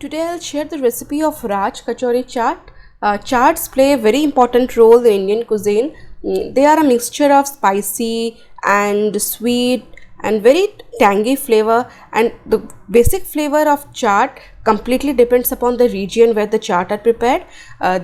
Today I'll share the recipe of Raj Kachori chaat. Chaats play a very important role in Indian cuisine. They are a mixture of spicy and sweet and very tangy flavor, and the basic flavor of chaat completely depends upon the region where the chaat are prepared.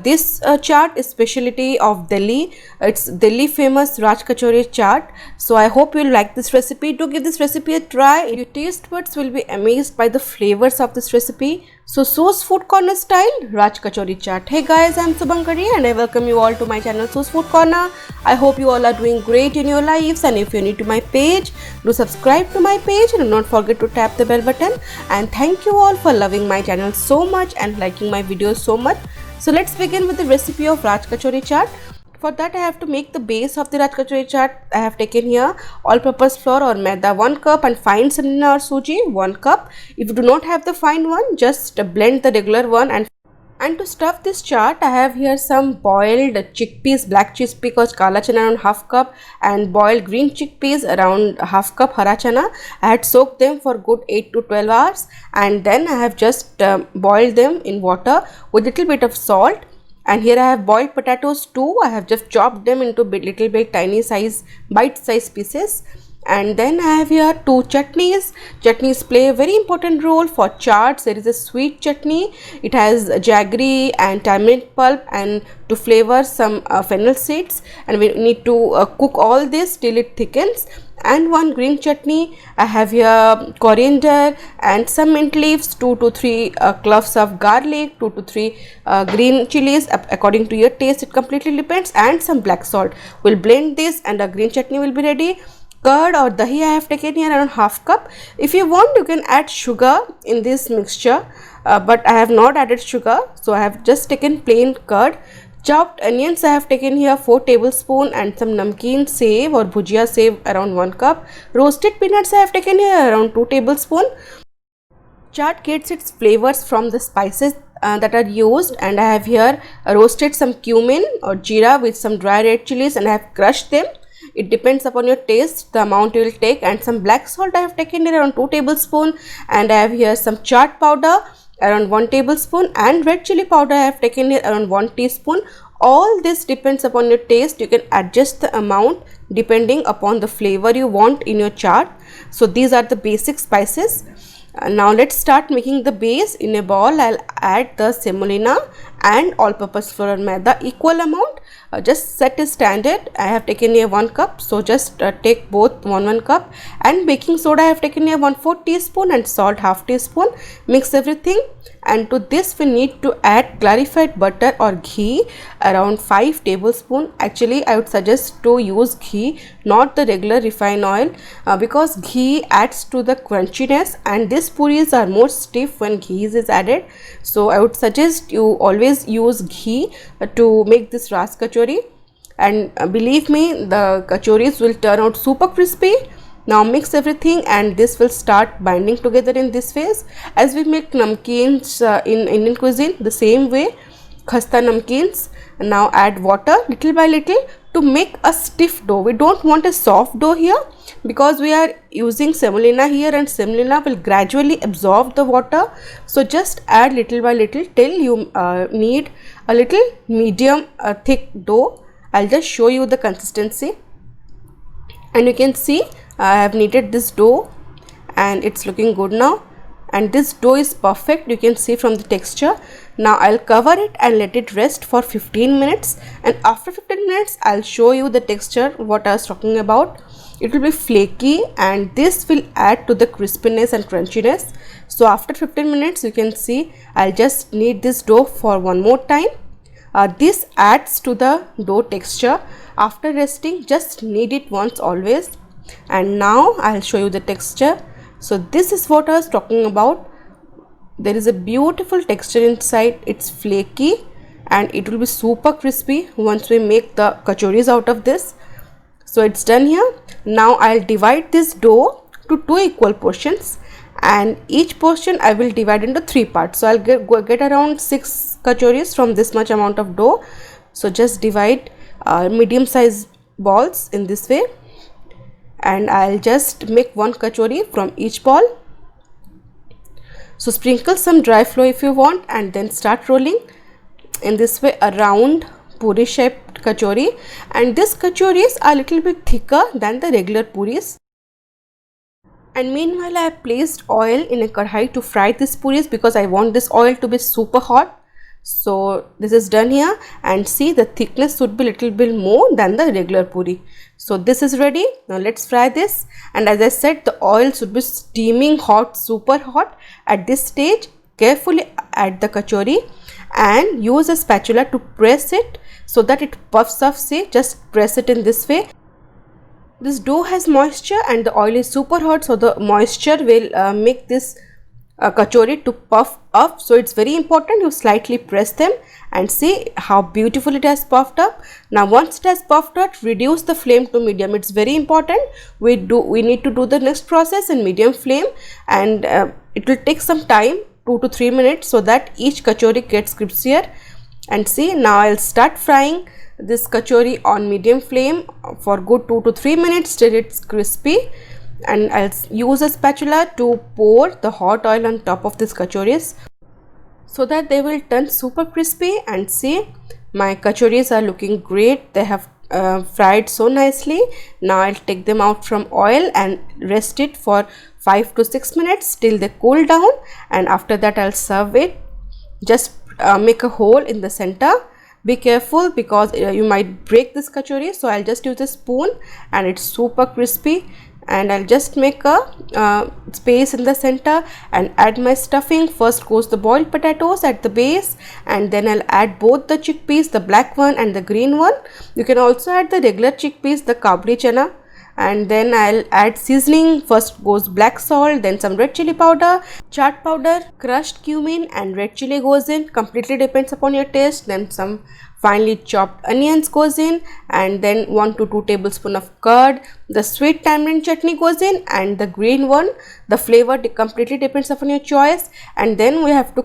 This chaat is specialty of Delhi. It's Delhi famous Raj Kachori chaat. So I hope you'll like this recipe. Do give this recipe a try. Your taste buds will be amazed by the flavors of this recipe. So So's Food Corner style Raj Kachori chaat. Hey guys, I'm Subankari and I welcome you all to my channel So's Food Corner. I hope you all are doing great in your lives, and if you're new to my page, do subscribe to my page and do not forget to tap the bell button. And thank you all for loving my channel so much and liking my videos so much. So let's begin with the recipe of Raj Kachori chaat. For that I have to make the base of the Raj Kachori chaat. I have taken here all-purpose flour or maida 1 cup and fine semolina or suji 1 cup. If you do not have the fine one, just blend the regular one. And to stuff this chaat, I have here some boiled chickpeas, black chickpeas, kala chana around half cup, and boiled green chickpeas around half cup, hara chana. I had soaked them for good 8 to 12 hours, and then I have just boiled them in water with little bit of salt. And here I have boiled potatoes too. I have just chopped them into little bit tiny size, bite size pieces. And then I have here 2 chutneys. Chutneys play a very important role for chaats. There is a sweet chutney. It has jaggery and tamarind pulp, and to flavor some fennel seeds. And we need to cook all this till it thickens. And 1 green chutney. I have here coriander and some mint leaves, 2 to 3 cloves of garlic, 2 to 3 green chilies according to your taste. It completely depends. And some black salt. We'll blend this and a green chutney will be ready. Curd or dahi I have taken here around half cup. If you want, you can add sugar in this mixture, but I have not added sugar, so I have just taken plain curd. Chopped onions I have taken here 4 tablespoons, and some namkeen sev or bhujia sev around 1 cup. Roasted peanuts I have taken here around 2 tablespoons. Chaat gets its flavors from the spices that are used, and I have here roasted some cumin or jeera with some dry red chilies, and I have crushed them. It depends upon your taste, the amount you will take. And some black salt I have taken here around 2 tablespoons, and I have here some chaat powder around 1 tablespoon, and red chili powder I have taken here around 1 teaspoon. All this depends upon your taste. You can adjust the amount depending upon the flavor you want in your chaat. So these are the basic spices. Now let's start making the base. In a bowl I'll add the semolina and all-purpose flour maida equal amount. Just set a standard. I have taken here 1 cup, so just take both 1 cup. And baking soda I have taken here 1/4 teaspoon, and salt ½ teaspoon. Mix everything, and to this we need to add clarified butter or ghee around 5 tablespoons. Actually I would suggest to use ghee, not the regular refined oil, because ghee adds to the crunchiness, and these puris are more stiff when ghee is added. So I would suggest you always use ghee to make this Raj Kachori, and believe me, the kachoris will turn out super crispy. Now mix everything, and this will start binding together in this phase. As we make namkeens in Indian cuisine, the same way, khasta namkeens. Now add water little by little to make a stiff dough. We don't want a soft dough here, because we are using semolina here, and semolina will gradually absorb the water. So just add little by little till you need a little medium thick dough. I'll just show you the consistency, and you can see I have kneaded this dough and it's looking good now, and this dough is perfect. You can see from the texture. Now I'll cover it and let it rest for 15 minutes, and after 15 minutes I'll show you the texture what I was talking about. It will be flaky, and this will add to the crispiness and crunchiness. So after 15 minutes you can see I'll just knead this dough for one more time. This adds to the dough texture. After resting, just knead it once always. And now I'll show you the texture. So this is what I was talking about. There is a beautiful texture inside. It's flaky, and it will be super crispy once we make the kachoris out of this. So it's done here. Now I'll divide this dough to 2 equal portions, and each portion I will divide into 3 parts. So I'll get around 6 kachoris from this much amount of dough. So just divide medium size balls in this way, and I'll just make 1 kachori from each ball. So sprinkle some dry flour if you want, and then start rolling in this way around puri shaped kachori. And this kachoris are a little bit thicker than the regular puris. And meanwhile, I have placed oil in a kadhai to fry these puris because I want this oil to be super hot. So this is done here, and see, the thickness should be little bit more than the regular puri. So this is ready. Now let's fry this. And as I said, the oil should be steaming hot, super hot. At this stage, carefully add the kachori and use a spatula to press it so that it puffs up. See, just press it in this way. This dough has moisture and the oil is super hot, so the moisture will make this kachori to puff up. So it's very important you slightly press them, and see how beautiful it has puffed up. Now once it has puffed up, reduce the flame to medium. It's very important. We need to do the next process in medium flame, and it will take some time, 2 to 3 minutes, so that each kachori gets crispier. And see, now I'll start frying this kachori on medium flame for good 2 to 3 minutes till it's crispy. And I'll use a spatula to pour the hot oil on top of this kachoris so that they will turn super crispy. And see, my kachoris are looking great. They have fried so nicely. Now I'll take them out from oil and rest it for 5 to 6 minutes till they cool down, and after that I'll serve it. Just make a hole in the center. Be careful because you might break this kachori, so I'll just use a spoon, and it's super crispy. And I'll just make a space in the center and add my stuffing. First goes the boiled potatoes at the base, and then I'll add both the chickpeas, the black one and the green one. You can also add the regular chickpeas, the kabuli chana. And then I'll add seasoning. First goes black salt, then some red chili powder, chaat powder, crushed cumin and red chili goes in. Completely depends upon your taste. Then some finely chopped onions goes in, and then 1 to 2 tablespoons of curd. The sweet tamarind chutney goes in, and the green one, the flavor completely depends upon your choice. And then we have to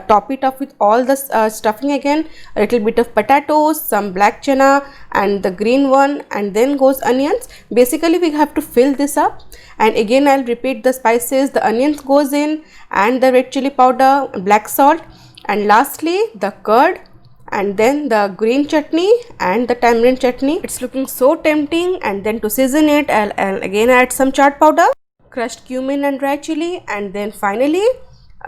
top it off with all the stuffing again, a little bit of potatoes, some black chana and the green one, and then goes onions. Basically we have to fill this up. And again I'll repeat the spices. The onions goes in, and the red chili powder, black salt, and lastly the curd, and then the green chutney and the tamarind chutney. It's looking so tempting. And then to season it, I'll again add some chaat powder, crushed cumin and dry chili, and then finally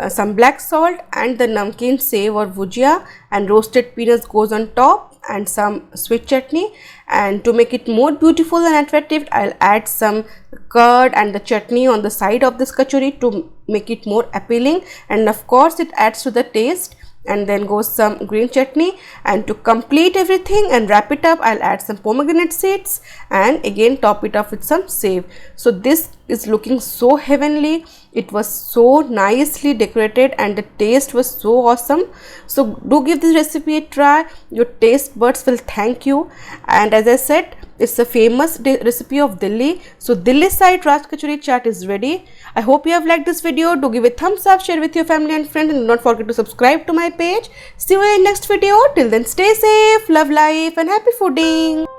some black salt and the namkeen sev or bhujia, and roasted peanuts goes on top, and some sweet chutney. And to make it more beautiful and attractive, I'll add some curd and the chutney on the side of this kachori to make it more appealing, and of course it adds to the taste. And then goes some green chutney. And to complete everything and wrap it up, I'll add some pomegranate seeds and again top it off with some sev. So this is looking so heavenly. It was so nicely decorated and the taste was so awesome. So do give this recipe a try. Your taste buds will thank you. And as I said, it's a famous recipe of Delhi. So Delhi side Raj Kachori chaat is ready. I hope you have liked this video. Do give a thumbs up, share with your family and friends, and do not forget to subscribe to my page. See you in next video. Till then, stay safe, love life and happy fooding.